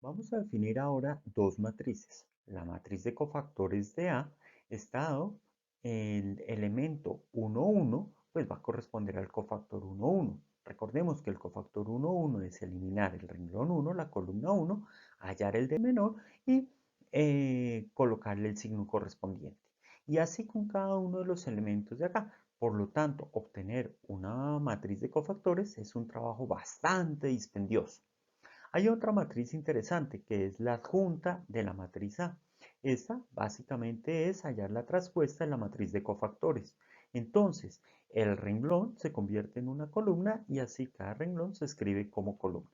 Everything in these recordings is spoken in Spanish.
Vamos a definir ahora dos matrices. La matriz de cofactores de A está dado el elemento 1, 1, pues va a corresponder al cofactor 1, 1. Recordemos que el cofactor 1, 1 es eliminar el renglón 1, la columna 1, hallar el de menor y colocarle el signo correspondiente. Y así con cada uno de los elementos de acá. Por lo tanto, obtener una matriz de cofactores es un trabajo bastante dispendioso. Hay otra matriz interesante que es la adjunta de la matriz A. Esta básicamente es hallar la traspuesta en la matriz de cofactores. Entonces, el renglón se convierte en una columna y así cada renglón se escribe como columna.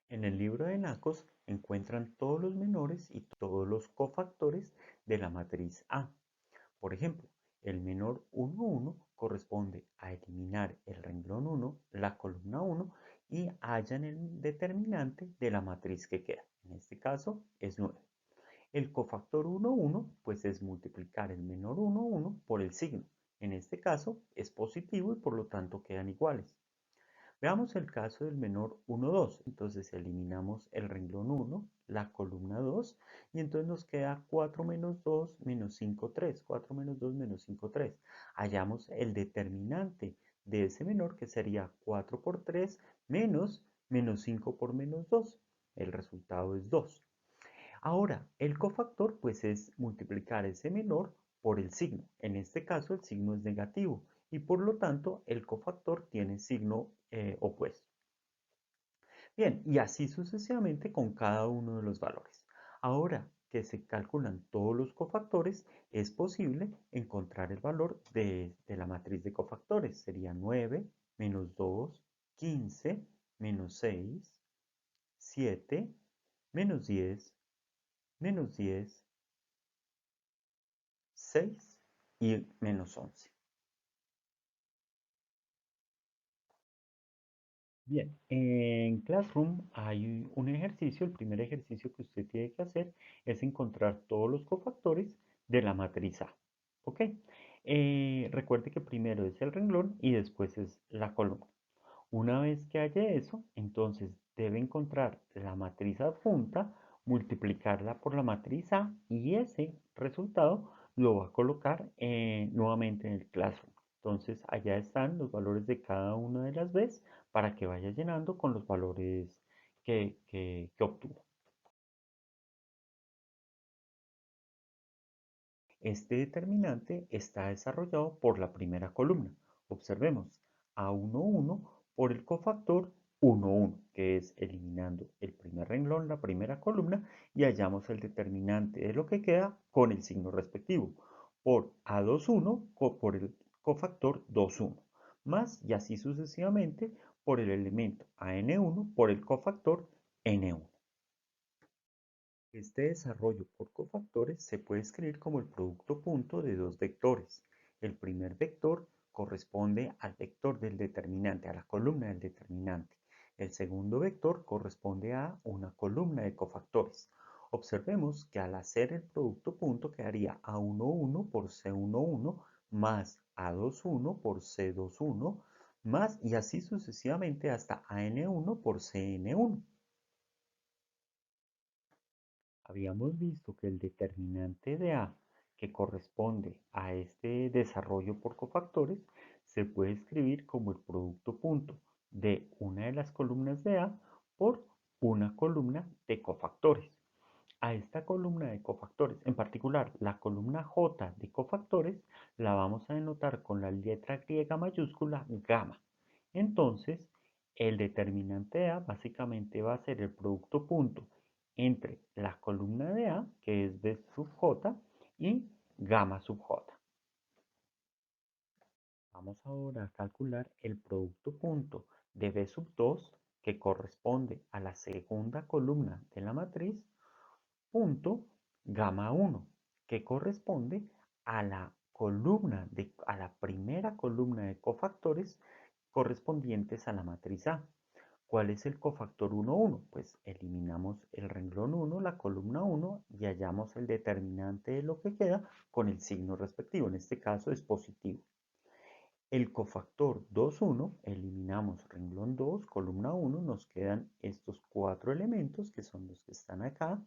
En el libro de Nacos encuentran todos los menores y todos los cofactores de la matriz A. Por ejemplo, el menor 1, 1 corresponde a eliminar el renglón 1, la columna 1 y hallan el determinante de la matriz que queda. En este caso es 9. El cofactor 1, 1 pues es multiplicar el menor 1, 1 por el signo. En este caso es positivo y por lo tanto quedan iguales. Veamos el caso del menor 1, 2. Entonces eliminamos el renglón 1, la columna 2, y entonces nos queda 4 menos 2 menos 5, 3. 4 menos 2 menos 5, 3. Hallamos el determinante de ese menor, que sería 4 por 3 menos 5 por menos 2. El resultado es 2. Ahora, el cofactor pues es multiplicar ese menor por el signo. En este caso el signo es negativo y por lo tanto el cofactor tiene signo opuesto. Bien, y así sucesivamente con cada uno de los valores. Ahora que se calculan todos los cofactores, es posible encontrar el valor de la matriz de cofactores. Sería 9 menos 2, 15, menos 6, 7, menos 10, menos 10, 6 y menos 11. Bien, en Classroom hay un ejercicio. El primer ejercicio que usted tiene que hacer es encontrar todos los cofactores de la matriz A. ¿Ok? Recuerde que primero es el renglón y después es la columna. Una vez que haya eso, entonces debe encontrar la matriz adjunta, multiplicarla por la matriz A y ese resultado lo va a colocar nuevamente en el Classroom. Entonces allá están los valores de cada una de las Bs para que vaya llenando con los valores que obtuvo. Este determinante está desarrollado por la primera columna. Observemos A11 por el cofactor 11, que es eliminando el primer renglón, la primera columna, y hallamos el determinante de lo que queda con el signo respectivo, por A21 por el cofactor 21, más y así sucesivamente por el elemento AN1 por el cofactor N1. Este desarrollo por cofactores se puede escribir como el producto punto de dos vectores. El primer vector corresponde al vector del determinante, a la columna del determinante. El segundo vector corresponde a una columna de cofactores. Observemos que al hacer el producto punto quedaría A11 por C11 más A21 por C21 más y así sucesivamente hasta AN1 por CN1. Habíamos visto que el determinante de A, que corresponde a este desarrollo por cofactores, se puede escribir como el producto punto de una de las columnas de A por una columna de cofactores. A esta columna de cofactores, en particular la columna J de cofactores, la vamos a denotar con la letra griega mayúscula gamma. Entonces, el determinante de A básicamente va a ser el producto punto entre la columna de A, que es B sub J, y gamma sub J. Vamos ahora a calcular el producto punto de B sub 2, que corresponde a la segunda columna de la matriz, punto gamma 1, que corresponde a la a la primera columna de cofactores correspondientes a la matriz A. ¿Cuál es el cofactor 1, 1? Pues eliminamos el renglón 1, la columna 1 y hallamos el determinante de lo que queda con el signo respectivo. En este caso es positivo. El cofactor 2, 1, eliminamos renglón 2, columna 1, nos quedan estos 4 elementos que son los que están acá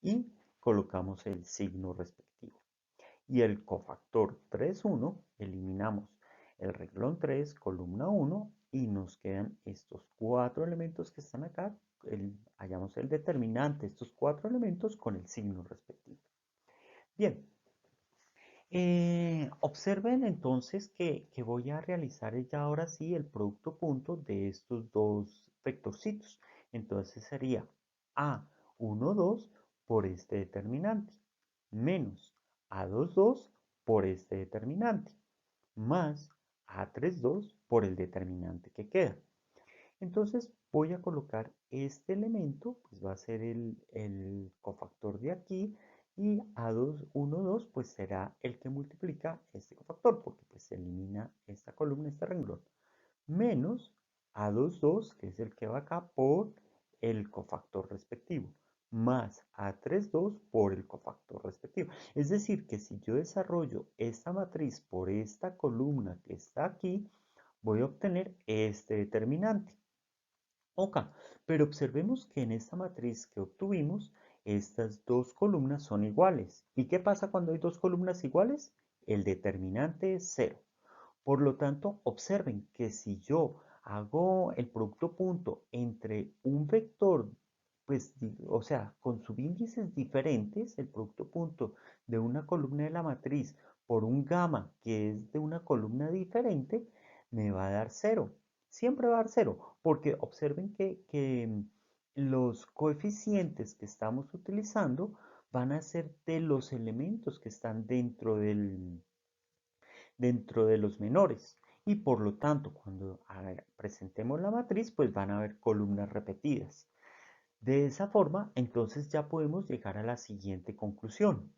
y colocamos el signo respectivo. Y el cofactor 3, 1, eliminamos el renglón 3, columna 1 y nos quedan estos 4 elementos que están acá, hallamos el determinante, estos 4 elementos con el signo respectivo. Bien, observen entonces que voy a realizar ya ahora sí el producto punto de estos dos vectorcitos. Entonces sería A1, 2 por este determinante, menos A2, 2 por este determinante, más A3, 2 por el determinante que queda. Entonces voy a colocar este elemento, pues va a ser el cofactor de aquí, y A2, 1, 2, pues será el que multiplica este cofactor, porque pues se elimina esta columna, este renglón, menos A2, 2, que es el que va acá, por el cofactor respectivo, más A3, 2 por el cofactor respectivo. Es decir, que si yo desarrollo esta matriz por esta columna que está aquí, voy a obtener este determinante. Ok, pero observemos que en esta matriz que obtuvimos, estas dos columnas son iguales. ¿Y qué pasa cuando hay dos columnas iguales? El determinante es 0. Por lo tanto, observen que si yo hago el producto punto entre un vector, pues, o sea, con subíndices diferentes, el producto punto de una columna de la matriz por un gamma que es de una columna diferente, me va a dar 0. Siempre va a dar 0, porque observen que los coeficientes que estamos utilizando van a ser de los elementos que están dentro de los menores. Y por lo tanto, cuando presentemos la matriz, pues van a haber columnas repetidas. De esa forma, entonces ya podemos llegar a la siguiente conclusión.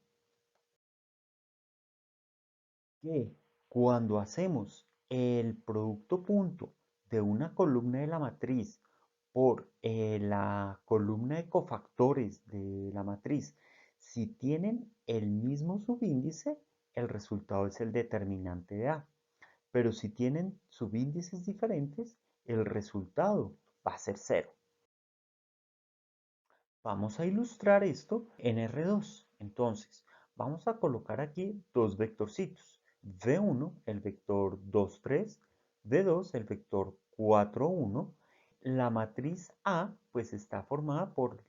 Que cuando hacemos el producto punto de una columna de la matriz por la columna de cofactores de la matriz, si tienen el mismo subíndice, el resultado es el determinante de A. Pero si tienen subíndices diferentes, el resultado va a ser 0. Vamos a ilustrar esto en R2. Entonces, vamos a colocar aquí dos vectorcitos. V1, el vector 2, 3. V2, el vector 4, 1. La matriz A, pues está formada por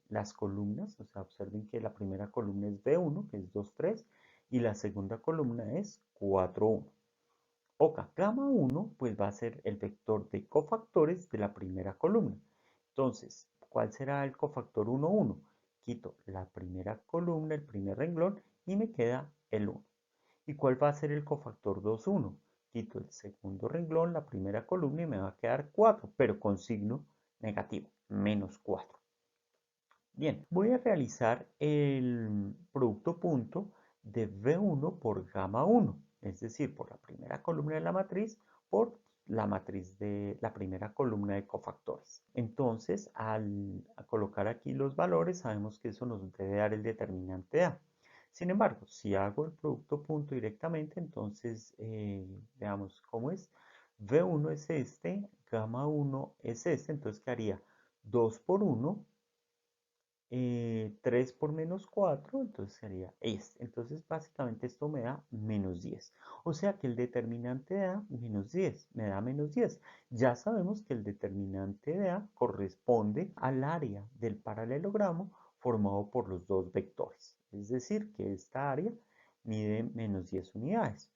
las columnas. O sea, observen que la primera columna es V1, que es 2, 3. Y la segunda columna es 4, 1. Ok, gamma 1 pues va a ser el vector de cofactores de la primera columna. Entonces, ¿cuál será el cofactor 1, 1? Quito la primera columna, el primer renglón y me queda el 1. ¿Y cuál va a ser el cofactor 2, 1? Quito el segundo renglón, la primera columna y me va a quedar 4, pero con signo negativo, menos 4. Bien, voy a realizar el producto punto de V1 por gamma 1, es decir, por la primera columna de la matriz por la matriz de la primera columna de cofactores. Entonces, al colocar aquí los valores, sabemos que eso nos debe dar el determinante A. Sin embargo, si hago el producto punto directamente, entonces veamos cómo es. V1 es este, gamma 1 es este, entonces quedaría 2 por 1 3 por menos 4, entonces sería este. Entonces, básicamente esto me da menos 10. O sea que el determinante de A, menos 10, me da menos 10. Ya sabemos que el determinante de A corresponde al área del paralelogramo formado por los dos vectores. Es decir, que esta área mide menos 10 unidades.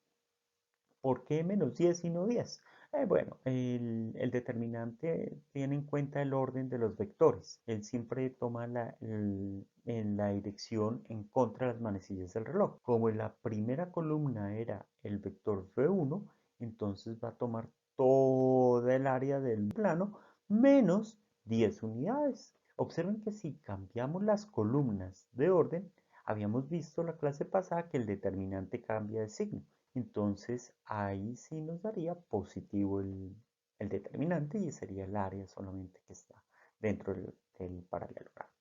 ¿Por qué menos 10 y no 10? Bueno, el determinante tiene en cuenta el orden de los vectores. Él siempre toma en la dirección en contra de las manecillas del reloj. Como en la primera columna era el vector V1, entonces va a tomar toda el área del plano menos 10 unidades. Observen que si cambiamos las columnas de orden, habíamos visto la clase pasada que el determinante cambia de signo. Entonces ahí sí nos daría positivo el determinante y sería el área solamente que está dentro del paralelogramo.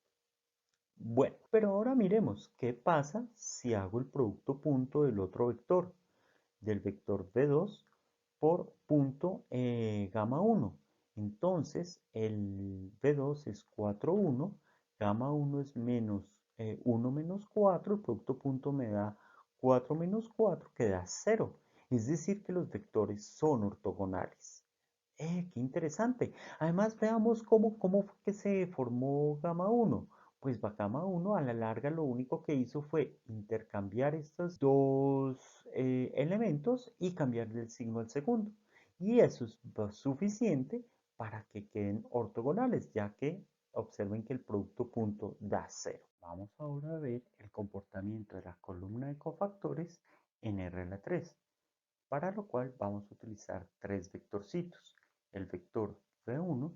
Bueno, pero ahora miremos qué pasa si hago el producto punto del otro vector, del vector V2 por punto gamma 1. Entonces, el B2 es 4, 1, gamma 1 es menos 1 menos 4, el producto punto me da 4 menos 4, que da 0. Es decir, que los vectores son ortogonales. Qué interesante. Además, veamos cómo fue que se formó gamma 1. Pues gamma 1 a la larga lo único que hizo fue intercambiar estos dos elementos y cambiarle el signo al segundo. Y eso es suficiente para que queden ortogonales, ya que observen que el producto punto da 0. Vamos ahora a ver el comportamiento de la columna de cofactores en RL3, para lo cual vamos a utilizar tres vectorcitos. El vector V1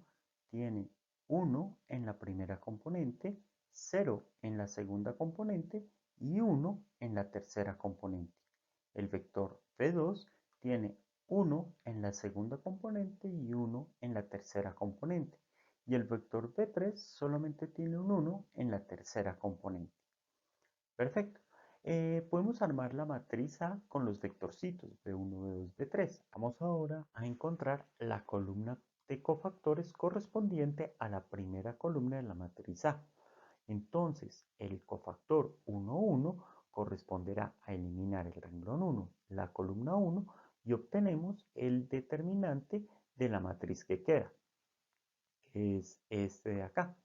tiene 1 en la primera componente, 0 en la segunda componente y 1 en la tercera componente. El vector V2 tiene 1 en la segunda componente y 1 en la tercera componente. Y el vector V3 solamente tiene un 1 en la tercera componente. Perfecto. Podemos armar la matriz A con los vectorcitos B1, B2, B3. Vamos ahora a encontrar la columna de cofactores correspondiente a la primera columna de la matriz A. Entonces, el cofactor 1, 1 corresponderá a eliminar el renglón 1, la columna 1, y obtenemos el determinante de la matriz que queda, que es este de acá.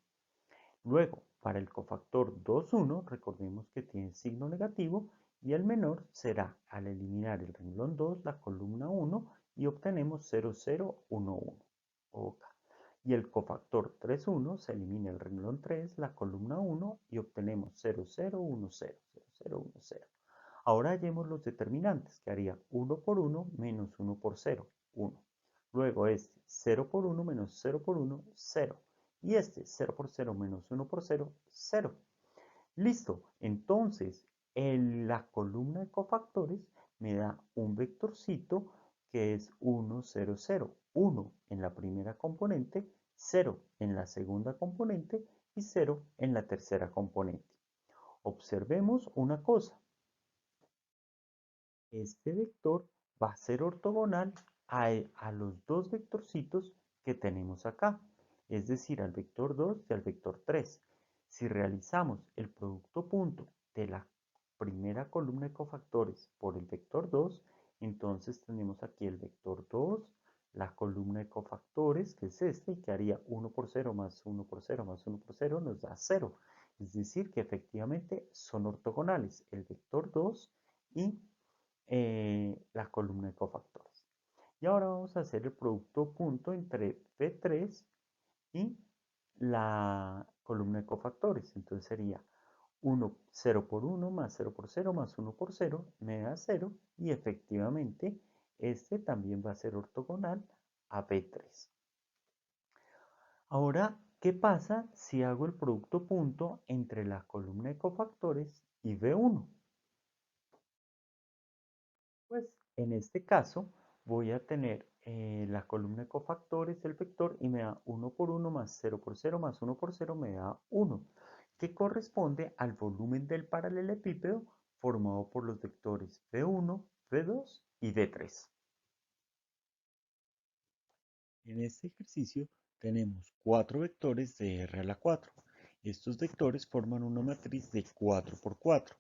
Luego, para el cofactor 2, 1, recordemos que tiene signo negativo y el menor será al eliminar el renglón 2, la columna 1, y obtenemos 0, 0, 1, 1. Okay. Y el cofactor 3, 1 se elimina el renglón 3, la columna 1, y obtenemos 0, 0, 1, 0, 0, 0, 1, 0. Ahora hallemos los determinantes, que haría 1 por 1 menos 1 por 0, 1. Luego este 0 por 1 menos 0 por 1, 0. Y este 0 por 0 menos 1 por 0, 0. Listo. Entonces, en la columna de cofactores me da un vectorcito que es 1, 0, 0. 1 en la primera componente, 0 en la segunda componente y 0 en la tercera componente. Observemos una cosa. Este vector va a ser ortogonal a los dos vectorcitos que tenemos acá, es decir, al vector 2 y al vector 3. Si realizamos el producto punto de la primera columna de cofactores por el vector 2, entonces tenemos aquí el vector 2, la columna de cofactores, que es este, y que haría 1 por 0 más 1 por 0 más 1 por 0 nos da 0. Es decir, que efectivamente son ortogonales el vector 2 y la columna de cofactores. Y ahora vamos a hacer el producto punto entre P3 y la columna de cofactores. Entonces sería 1, 0 por 1 más 0 por 0 más 1 por 0 me da 0 y efectivamente este también va a ser ortogonal a P3. Ahora, ¿qué pasa si hago el producto punto entre la columna de cofactores y V1? Pues en este caso voy a tener la columna de cofactores, el vector, y me da 1 por 1 más 0 por 0 más 1 por 0 me da 1, que corresponde al volumen del paralelepípedo formado por los vectores V1, V2 y V3. En este ejercicio tenemos cuatro vectores de R a la 4. Estos vectores forman una matriz de 4 por 4.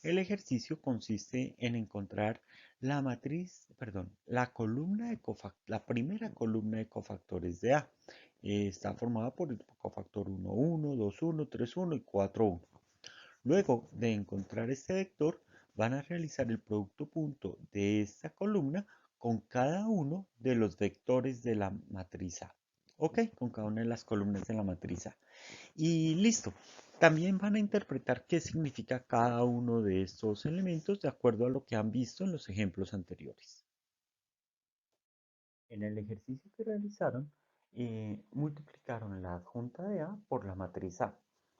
El ejercicio consiste en encontrar la la primera columna de cofactores de A. Está formada por el cofactor 1, 1, 2, 1, 3, 1 y 4, 1. Luego de encontrar este vector, van a realizar el producto punto de esta columna con cada uno de los vectores de la matriz A. Ok, con cada una de las columnas de la matriz A. Y listo. También van a interpretar qué significa cada uno de estos elementos de acuerdo a lo que han visto en los ejemplos anteriores. En el ejercicio que realizaron, multiplicaron la adjunta de A por la matriz A.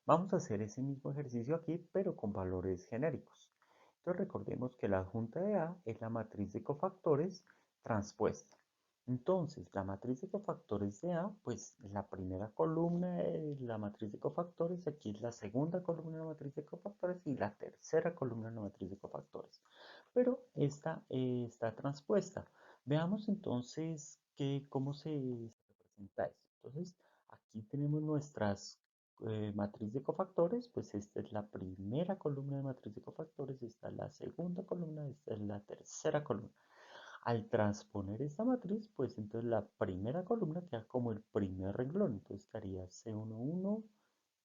Vamos a hacer ese mismo ejercicio aquí, pero con valores genéricos. Entonces recordemos que la adjunta de A es la matriz de cofactores transpuesta. Entonces, la matriz de cofactores de A, pues la primera columna de la matriz de cofactores, aquí es la segunda columna de la matriz de cofactores y la tercera columna de la matriz de cofactores. Pero esta está transpuesta. Veamos entonces cómo se representa esto. Entonces, aquí tenemos nuestras matriz de cofactores, pues esta es la primera columna de matriz de cofactores, esta es la segunda columna, esta es la tercera columna. Al transponer esta matriz, pues entonces la primera columna queda como el primer renglón, entonces quedaría C11,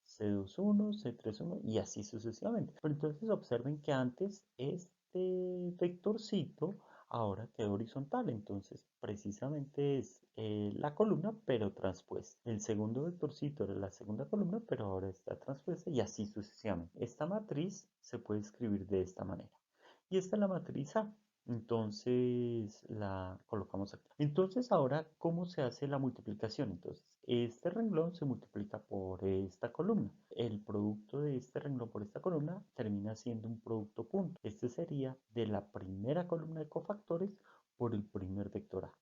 C21, C31 y así sucesivamente. Pero entonces observen que antes este vectorcito ahora quedó horizontal, entonces precisamente es la columna pero transpuesta. El segundo vectorcito era la segunda columna pero ahora está transpuesta y así sucesivamente. Esta matriz se puede escribir de esta manera. Y esta es la matriz A. Entonces la colocamos aquí. Entonces ahora, ¿cómo se hace la multiplicación? Entonces, este renglón se multiplica por esta columna. El producto de este renglón por esta columna termina siendo un producto punto. Este sería de la primera columna de cofactores por el primer vector A.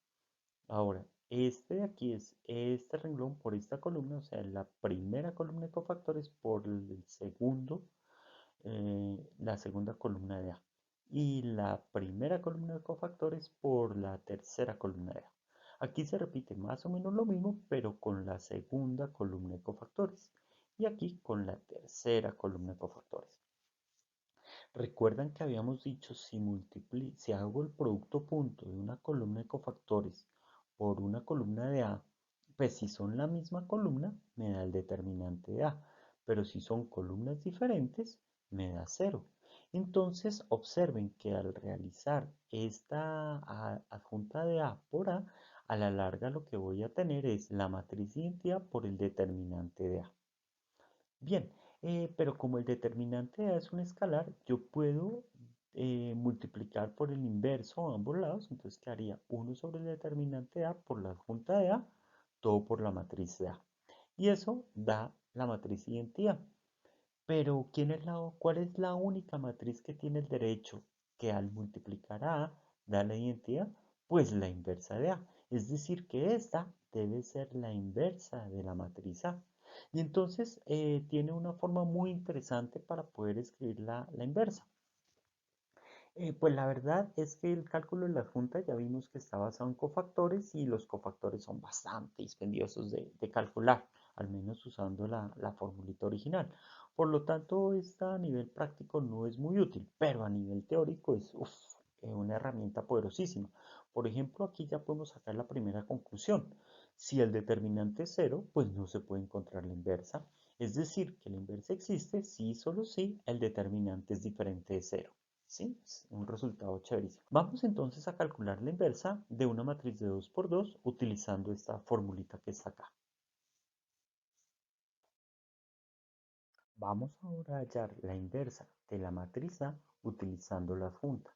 Ahora, este de aquí es este renglón por esta columna, o sea, la primera columna de cofactores por el segundo la segunda columna de A y la primera columna de cofactores por la tercera columna de A. Aquí se repite más o menos lo mismo, pero con la segunda columna de cofactores y aquí con la tercera columna de cofactores. Recuerdan que habíamos dicho si hago el producto punto de una columna de cofactores por una columna de A, pues si son la misma columna me da el determinante de A, pero si son columnas diferentes me da 0. Entonces observen que al realizar esta adjunta de A por a la larga lo que voy a tener es la matriz de identidad por el determinante de A. Bien, pero como el determinante de A es un escalar, yo puedo multiplicar por el inverso a ambos lados, entonces quedaría 1 sobre el determinante de A por la adjunta de A, todo por la matriz de A. Y eso da la matriz identidad. Pero ¿cuál es la única matriz que tiene el derecho que al multiplicar a A da la identidad? Pues la inversa de A. Es decir, que esta debe ser la inversa de la matriz A. Y entonces tiene una forma muy interesante para poder escribir la inversa. Pues la verdad es que el cálculo de la adjunta ya vimos que está basado en cofactores y los cofactores son bastante dispendiosos de calcular, al menos usando la formulita original. Por lo tanto, esta a nivel práctico no es muy útil, pero a nivel teórico es una herramienta poderosísima. Por ejemplo, aquí ya podemos sacar la primera conclusión. Si el determinante es cero, pues no se puede encontrar la inversa. Es decir, que la inversa existe si y solo si el determinante es diferente de cero. ¿Sí? Es un resultado chéverísimo. Vamos entonces a calcular la inversa de una matriz de 2 por 2 utilizando esta formulita que está acá. Vamos ahora a hallar la inversa de la matriz A utilizando la adjunta.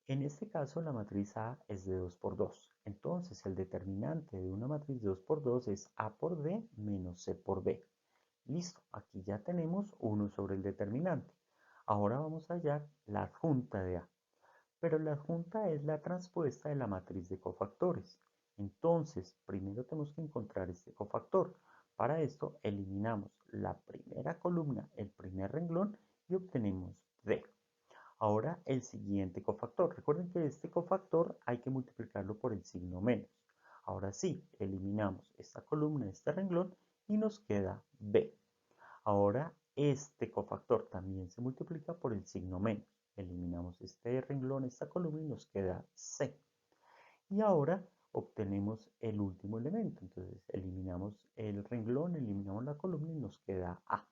En este caso la matriz A es de 2 por 2. Entonces el determinante de una matriz de 2 por 2 es A por B menos C por B. Listo, aquí ya tenemos 1 sobre el determinante. Ahora vamos a hallar la adjunta de A. Pero la adjunta es la transpuesta de la matriz de cofactores. Entonces, primero tenemos que encontrar este cofactor. Para esto, eliminamos la primera columna, el primer renglón, y obtenemos D. Ahora, el siguiente cofactor. Recuerden que este cofactor hay que multiplicarlo por el signo menos. Ahora sí, eliminamos esta columna, este renglón, y nos queda B. Ahora este cofactor también se multiplica por el signo menos. Eliminamos este renglón, esta columna y nos queda C. Y ahora obtenemos el último elemento. Entonces eliminamos el renglón, eliminamos la columna y nos queda A.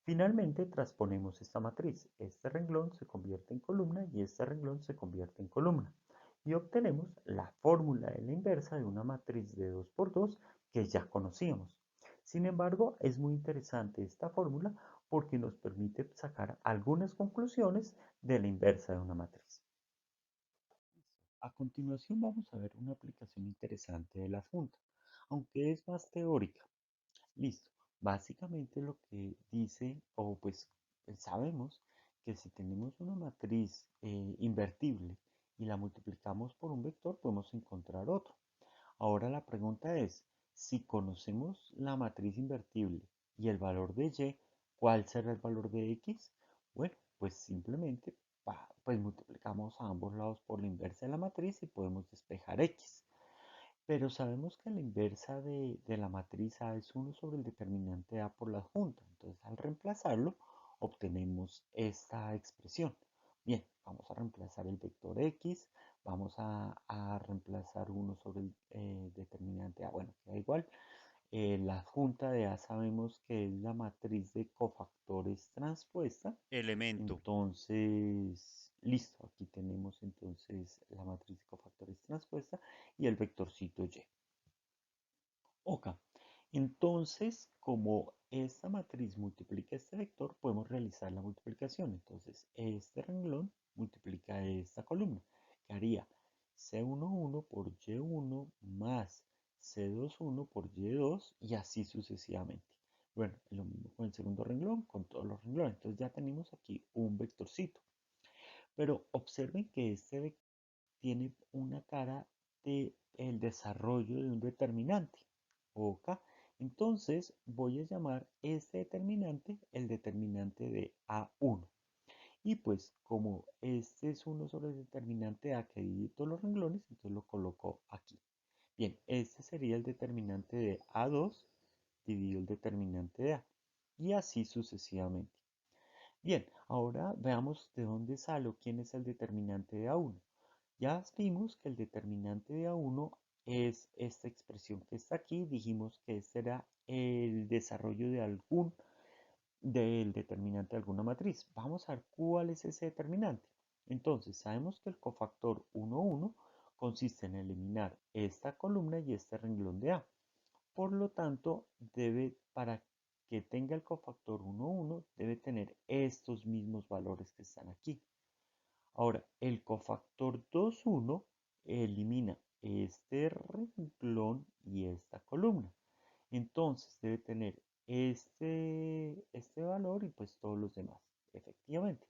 Finalmente transponemos esta matriz. Este renglón se convierte en columna y este renglón se convierte en columna. Y obtenemos la fórmula de la inversa de una matriz de 2 por 2 que ya conocíamos. Sin embargo, es muy interesante esta fórmula porque nos permite sacar algunas conclusiones de la inversa de una matriz. A continuación vamos a ver una aplicación interesante de la adjunta, aunque es más teórica. Listo. Básicamente lo que dice, o pues sabemos que si tenemos una matriz invertible y la multiplicamos por un vector, podemos encontrar otro. Ahora la pregunta es, si conocemos la matriz invertible y el valor de y, ¿cuál será el valor de x? Bueno, pues simplemente pues multiplicamos a ambos lados por la inversa de la matriz y podemos despejar x. Pero sabemos que la inversa de la matriz A es 1 sobre el determinante A por la adjunta. Entonces, al reemplazarlo, obtenemos esta expresión. Bien, vamos a reemplazar el vector X, vamos a reemplazar 1 sobre el determinante A. Bueno, queda igual. La adjunta de A sabemos que es la matriz de cofactores transpuesta. Elemento. Entonces, listo, aquí tenemos entonces la matriz de cofactores transpuesta y el vectorcito Y. Ok, entonces como esta matriz multiplica este vector, podemos realizar la multiplicación. Entonces, este renglón multiplica esta columna, que haría C11 por Y1 más C21 por Y2 y así sucesivamente. Bueno, lo mismo con el segundo renglón, con todos los renglones. Entonces ya tenemos aquí un vectorcito. Pero observen que este vector tiene una cara de el desarrollo de un determinante. ¿Ok? Entonces voy a llamar este determinante el determinante de A1. Y pues como este es uno sobre el determinante A que divide todos los renglones, entonces lo coloco aquí. Bien, este sería el determinante de A2 dividido el determinante de A. Y así sucesivamente. Bien, ahora veamos de dónde sale o quién es el determinante de A1. Ya vimos que el determinante de A1 es esta expresión que está aquí. Dijimos que este era el desarrollo del determinante de alguna matriz. Vamos a ver cuál es ese determinante. Entonces, sabemos que el cofactor 1, 1 consiste en eliminar esta columna y este renglón de A. Por lo tanto, para que tenga el cofactor 1, 1, debe tener estos mismos valores que están aquí. Ahora, el cofactor 2,1 elimina este renglón y esta columna. Entonces debe tener este valor y pues todos los demás, efectivamente.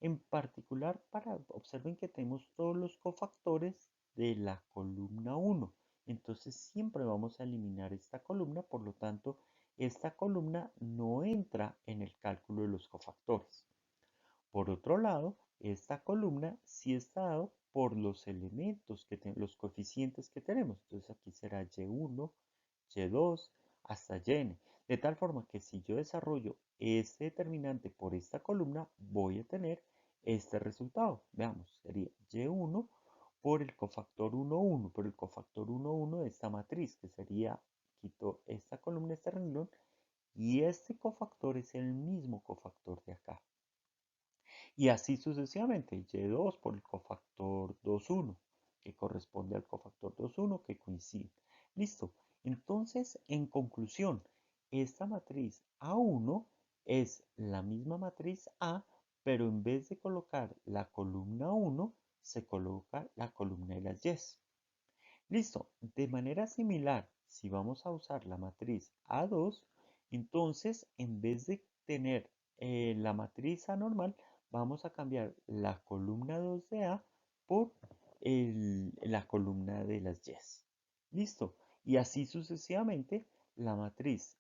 En particular, observen que tenemos todos los cofactores de la columna 1. Entonces siempre vamos a eliminar esta columna, por lo tanto, esta columna no entra en el cálculo de los cofactores. Por otro lado, esta columna sí está dado por los elementos los coeficientes que tenemos. Entonces aquí será y1, y2 hasta yn. De tal forma que si yo desarrollo este determinante por esta columna, voy a tener este resultado. Veamos, sería y1 por el cofactor 1, 1, por el cofactor 1, 1 de esta matriz, que sería, quito esta columna, este renglón, y este cofactor es el mismo cofactor de acá. Y así sucesivamente, Y2 por el cofactor 2,1, que corresponde al cofactor 2,1 que coincide. Listo. Entonces, en conclusión, esta matriz A1 es la misma matriz A, pero en vez de colocar la columna 1, se coloca la columna de las Y. Listo. De manera similar, si vamos a usar la matriz A2, entonces en vez de tener la matriz A normal, vamos a cambiar la columna 2 de A por la columna de las Y. Listo. Y así sucesivamente, la matriz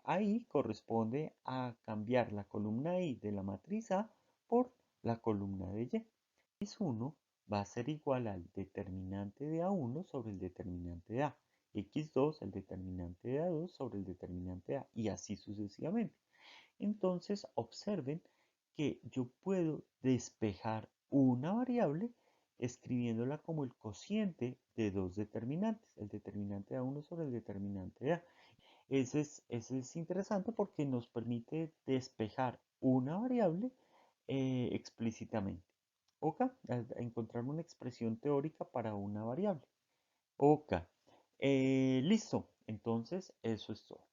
AI corresponde a cambiar la columna I de la matriz A por la columna de Y. Matriz 1 va a ser igual al determinante de A1 sobre el determinante de A. X2 el determinante de A2 sobre el determinante de A y así sucesivamente. Entonces observen que yo puedo despejar una variable escribiéndola como el cociente de dos determinantes, el determinante de A1 sobre el determinante de A. Ese es interesante porque nos permite despejar una variable explícitamente. Ok, encontrar una expresión teórica para una variable. Ok, listo. Entonces, eso es todo.